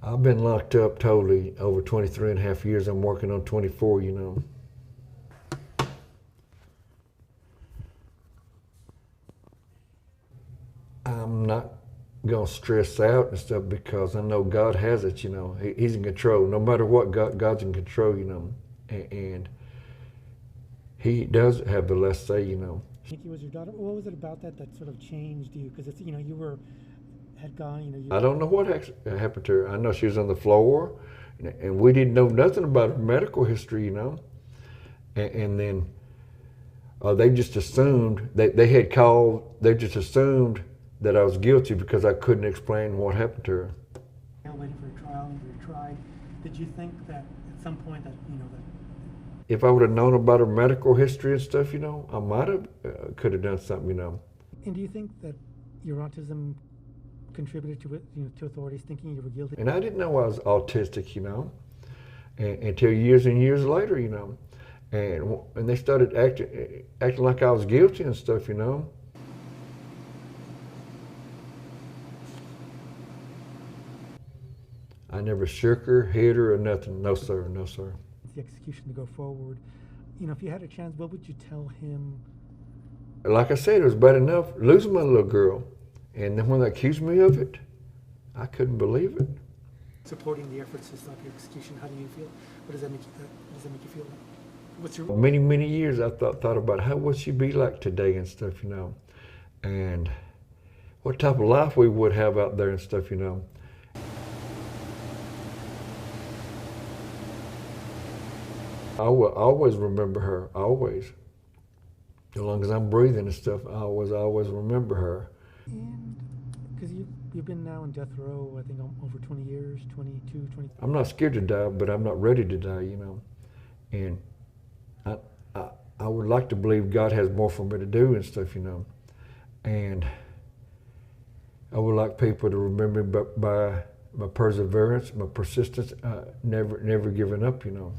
I've been locked up totally over 23 and a half years. I'm working on 24, you know. I'm not gonna stress out and stuff because I know God has it, you know. He's in control. No matter what, God's in control, you know. And He does have the last say, you know. Nikki was your daughter. What was it about that that sort of changed you? Because it's, you know, had gone, you know. I don't know what happened to her. I know she was on the floor, and we didn't know nothing about her medical history, you know. And then they just assumed, they had called, they just assumed that I was guilty because I couldn't explain what happened to her. Waiting for a trial, and you were tried. Did you think that at some point that, you know, that if I would have known about her medical history and stuff, you know, I might have, could have done something, you know. And do you think that your autism contributed to it, you know, to authorities thinking you were guilty? And I didn't know I was autistic, you know, until years and years later, you know. And they started acting like I was guilty and stuff, you know. I never shook her, hit her, or nothing. No, sir. No, sir. The execution to go forward. You know, if you had a chance, what would you tell him? Like I said, it was bad enough losing my little girl. And then when they accused me of it, I couldn't believe it. Supporting the efforts to stop your execution, how do you feel? What does that make you feel? What's your... Many, many years I thought about how would she be like today and stuff, you know. And what type of life we would have out there and stuff, you know. I will always remember her, always. As long as I'm breathing and stuff, I always remember her. And because you've been now in death row, I think over 20 years, 22, 23. I'm not scared to die, but I'm not ready to die, you know. And I would like to believe God has more for me to do and stuff, you know. And I would like people to remember me by my perseverance, my persistence, never giving up, you know.